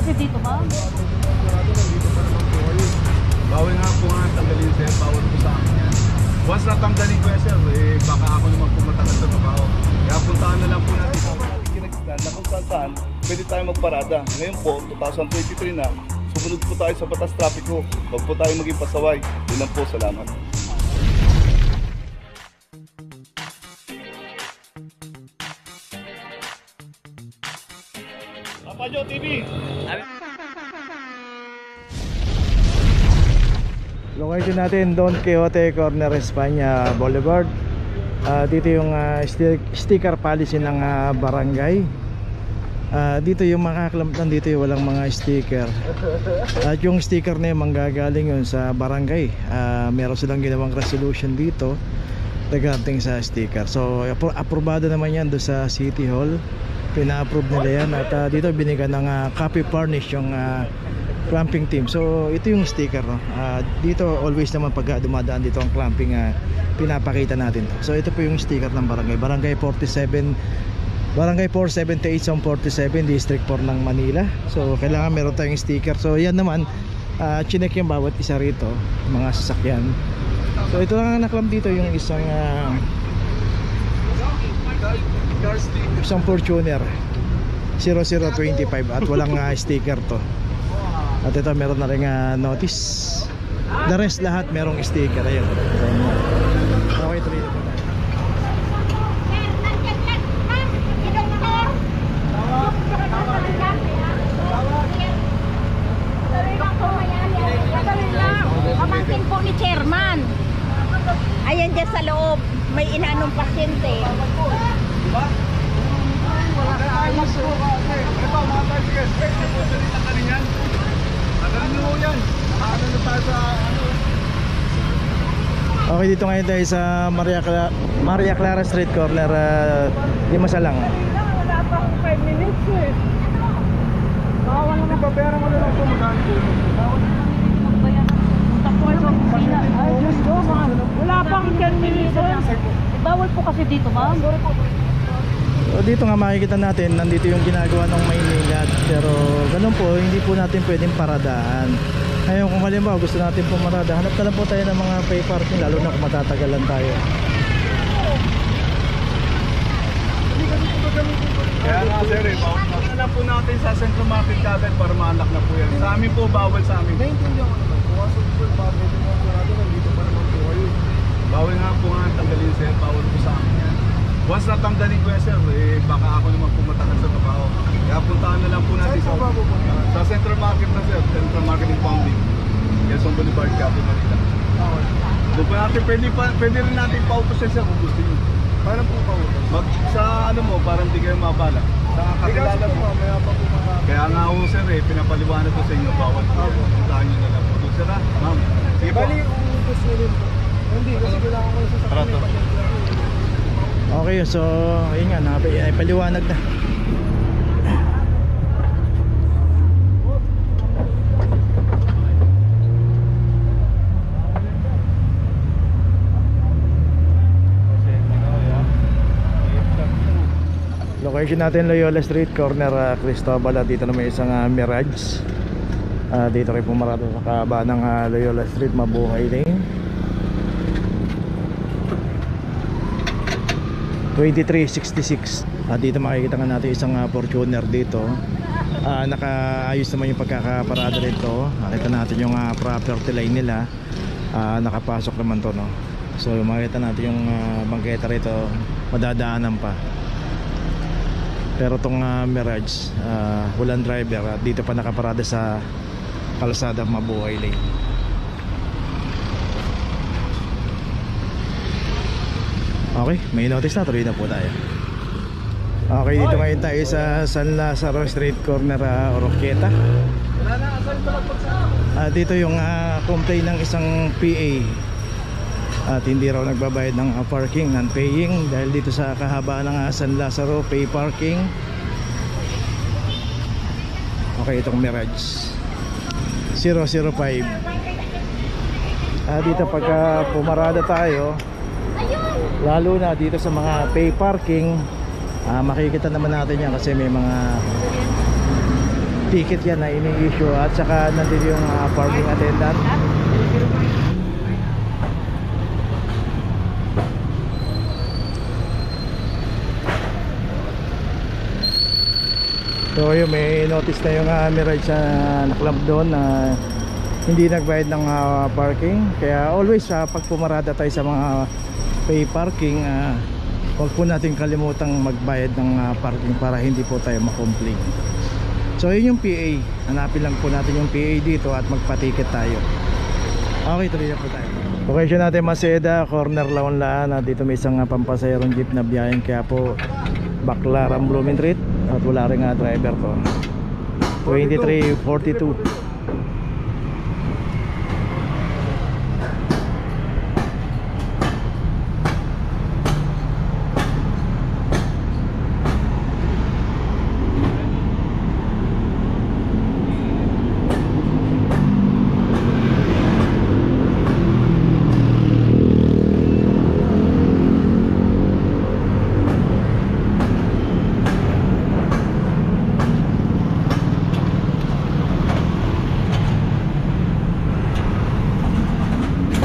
kasi dito, ma'am. Bawal nga po nga tanggalin sir, bawal po sa akin yan. Once natanggalin ko yan sir, baka ako naman po matagal sa trabaho. Kaya puntahan na lang po natin sa kinagsilan na kung saan pwede tayo magparada. Ngayon po, 2023 na, sumunod po tayo sa batas trapiko. Huwag po tayo maging pasaway. Yun lang po, salamat. Papajo TV! Location natin Don Quixote Corner España Boulevard. Dito yung sticker policy ng barangay. Dito yung makaklamtan dito yung walang mga sticker. At yung sticker na yung manggagaling yun sa barangay. Meron silang ginawang resolution dito regarding sa sticker. So aprobado naman yan doon sa City Hall. Pina-approve nila yan. At dito binigyan ng copy varnish yung clamping team. So ito yung sticker, no? Dito always naman pag dumadaan dito ang clamping, pinapakita natin to. So ito po yung sticker ng barangay. Barangay 47, Barangay 478 Zone 47, District 4 ng Manila. So kailangan meron tayong sticker. So yan naman, chinek yung bawat isa rito, mga sasakyan. So ito lang ang naklam dito, yung isang Fortuner 0025 at walang sticker to. At ito meron na rin notice. The rest lahat merong sticker. Ayun. Okay, tuloy na po tayo. Pamangkin po ni Chairman. Ayan dyan sa loob. May inanong pasyente. Diba? Wala ka ayos po kasi. Ito mga target. Salita ka rin yan. Magaling nyo yan. Ano na tayo sa ano. Okay, dito ngayon tayo sa Maria Clara Street Corner, Limasalang. Wala pang 5 minutes eh. Bawal naman babayaran mo na lang ito. Magkano po. Wala pang 10 minutes. Bawal po kasi dito, ma'am. So, dito nga makikita natin, nandito yung ginagawa ng Maynila. Pero ganun po, hindi po natin pwedeng paradaan. Ngayon kung halimbawa gusto natin pumarada, hanap na lang po tayo ng mga pay parking, lalo na kung matatagalan tayo. Kaya nga sir, bawal na lang po natin sa Central Market Garden para ma-unlock na po yan. Sa amin po, bawal sa amin. Naintindihan ko naman. Puwasok po, bawal din mga kurado, nandito pa naman po kayo. Bawal nga po nga tanggalin sir, bawal po sa amin yan. Once natanggalin ko yan sir, baka ako naman po matagal sa trabaho. Kaya puntahan na lang po natin sa Central Market na sir, Central Market Impounding. Quezon Boulevard, Cabo, Manila. Doon po natin, pwede rin natin pautos yan sir kung gusto nyo. Paano po pautos? Sa ano mo, parang hindi kayo mabala. Sa kakilala mo. Kaya nga ho sir, pinapaliwanag ko sa inyo, bawal po. Puntahan nyo na lang po. Sir ha, ma'am. Sige po. Bali, utos nyo rin po. Hindi, kasi kailangan ko sa sakit. Okay, so ayun nga, ay paliwanag na. Location natin Loyola Street, corner Cristobal. At dito na may isang Mirage. Dito rin pumarado sa kahaba ng Loyola Street, Mabuhay Lane. 2366. Dito makikita nga natin isang Fortuner dito. Nakaayos naman yung pagkakaparada nito. Nakita natin yung property line nila. Nakapasok naman to, no? So makikita natin yung bangketa rito, madadaanan pa. Pero tong Mirage, walang driver at dito pa nakaparada sa kalsada Mabuhay Lane. Okay, may notice na, tuloy na po tayo. Okay, dito ngayon tayo sa San Lazaro Street, corner Oroqueta. Dito yung complaint ng isang PA. At hindi raw nagbabayad ng parking, non-paying. Dahil dito sa kahabaan ng San Lazaro, pay parking. Okay, itong Mirage 005. Dito pagka pumarada tayo, lalo na dito sa mga pay parking, makikita naman natin yan kasi may mga ticket yan na ini-issue at saka nandito yung parking attendant. So yun, may notice na yung Mirage na club doon na hindi nagbayad ng parking. Kaya always pag pumarada tayo sa mga pay parking, huwag po natin kalimutang magbayad ng parking para hindi po tayo makomplain. So yun yung PA, hanapin lang po natin yung PA dito at magpa-ticket tayo. Okay, tuloy na po tayo. Location natin Maseda, corner Laon-Laan. Dito may isang pampasayarong jeep na biyaheng kaya po Baclaran Blooming Street at wala rin driver to. 2342.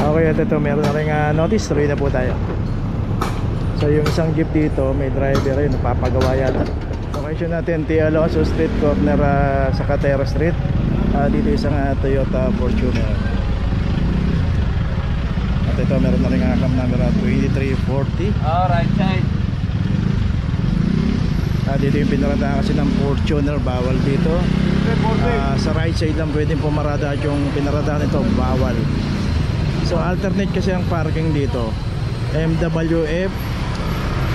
Okay, at ito meron na rin notice, tuloy na po tayo. So yung isang jeep dito, may driver rin, napapagawa yata. Location natin, T. Alonso Street, corner sa Catera Street. Dito isang Toyota Fortuner. At ito meron na rin cam number 2340. Right side. Dito yung pinaradahan kasi ng Fortuner, bawal dito. Sa right side lang pwedeng pumarada at yung pinaradahan nito, bawal. So alternate kasi ang parking dito, MWF,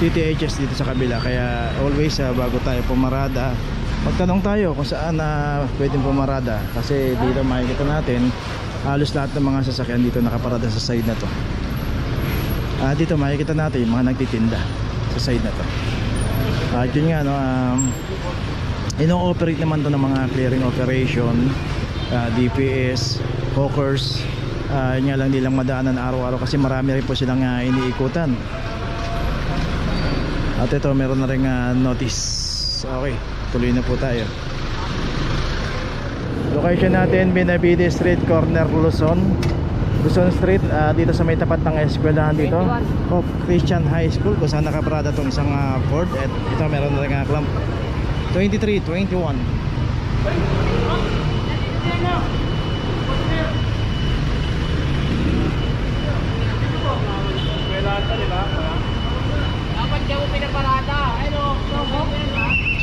TTHS dito sa kabila. Kaya always bago tayo pumarada, magtanong tayo kung saan pwedeng pumarada. Kasi dito makikita natin halos lahat ng mga sasakyan dito nakaparada sa side na to. Dito makikita natin yung mga nagtitinda sa side na to. At yun nga, no, ino-operate naman to ng mga clearing operation, DPS, hawkers. Yun nga lang nilang madaanan araw-araw kasi marami rin po silang iniikutan. At ito meron na rin notice. Okay, tuloy na po tayo. Location natin, Benavides Street, corner Luzon Street, dito sa may tapat ng eskwelahan dito, Hope Christian High School, kung saan nakaparada itong isang Ford. At ito meron na rin clamp 2321.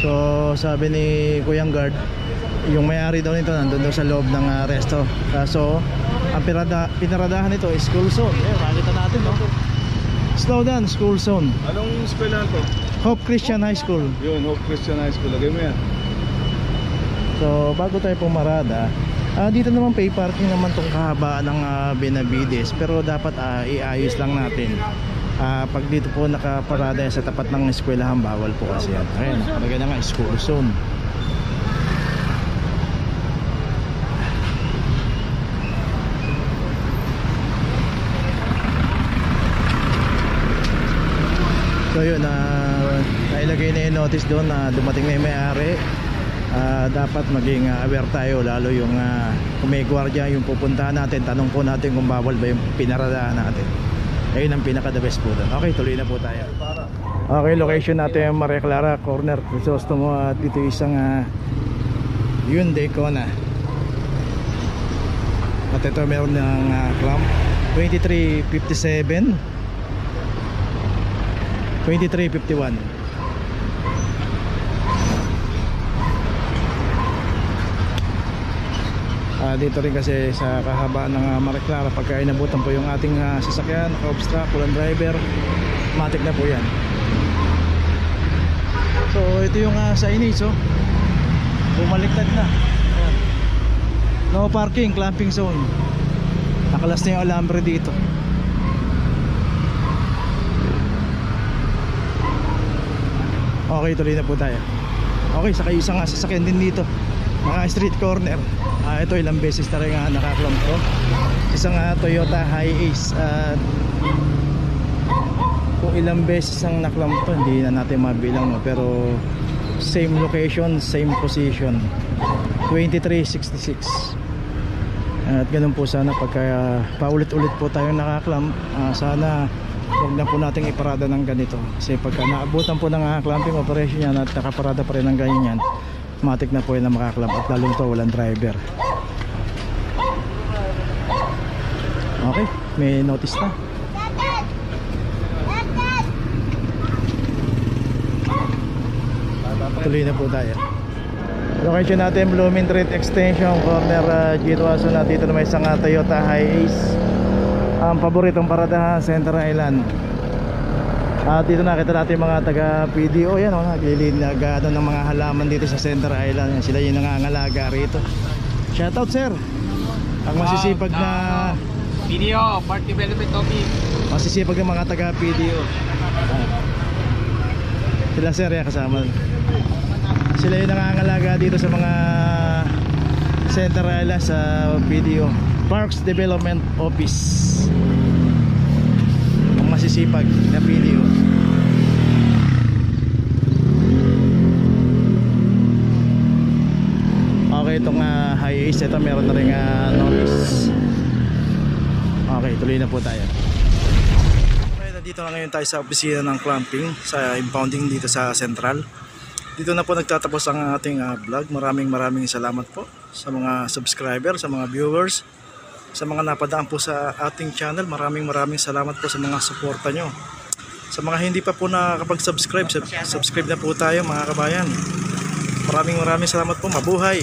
So sabi ni Kuyang Guard, yung may-ari daw nito nandun daw sa loob ng resto. So ang pinaradahan nito is school zone. Makikita natin, no? Slow down, school zone. Anong school na to? Hope Christian High School. Yun, Hope Christian High School. Lagay mo yan. So bago tayo pumarada, dito naman pay parking naman tong kahabaan ng Benavides. Pero dapat iayos lang natin. Pag dito po nakaparada sa tapat ng eskwelahan, bawal po kasi yan. Ayan, nakalagay na nga school zone. So yun, nailagay na yung notice doon na dumating na yung may-ari. Dapat maging aware tayo, lalo yung kung may gwardiya yung pupuntahan natin, tanong po natin kung bawal ba yung pinaradaan natin. Ayun ang pinaka the best po doon. Okay, tuloy na po tayo. Okay, location natin yung Maria Clara, corner Crisostomo. At dito isang Hyundai Kona. At ito meron ng clamp 2357 2351. Dito rin kasi sa kahabaan ng Maria Clara, pagka inabutan po yung ating sasakyan, naka-obstruct, walang driver, matik na po yan. So ito yung signage, bumaliktad na. Ayan. No parking, clamping zone. Nakalas na yung alambre dito. Okay, tuloy na po tayo. Okay, saka isang sasakyan din dito, mga street corner. Ito ilang beses na rin nakaklamp ko. Isang Toyota Hiace. Kung ilang beses ang naklamp to, hindi na natin mabilang, no? Pero same location, same position. 2366. At ganun po sana pagka paulit-ulit po tayong nakaklamp, sana huwag na po nating iparada ng ganito. Kasi pagka naabutan po ng clamping operation yan at nakaparada pa rin ng ganyan yan, matik na po yan na makaklamp at lalong to walang driver. Okay, may notice na. Tuloy na po tayo. Location natin Blooming Street Extension, corner G2 na dito na may isang Toyota Hiace. Ang paboritong paradahan, Center Island. At dito nakita natin mga taga PDO yan, naglilid na ng mga halaman dito sa Center Island. Sila yung nangangalaga rito. Shoutout sir. Ang masisipag na PDO, Park Development Office. masisipag ng mga taga PDO. Sila sir yan kasama. Sila yung nangangalaga dito sa mga Center Island sa PDO, Parks Development Office. Ang masisipag na PDO. Okay, itong Hiace, ito meron na rin notice. Okay, tuloy na po tayo. Okay, nandito na ngayon tayo sa opisina ng clamping sa impounding dito sa Central. Dito na po nagtatapos ang ating vlog. Maraming salamat po sa mga subscriber, sa mga viewers, sa mga napadaan po sa ating channel. Maraming salamat po sa mga suporta nyo. Sa mga hindi pa po nakakapag-subscribe, subscribe na po tayo mga kabayan. Maraming salamat po. Mabuhay!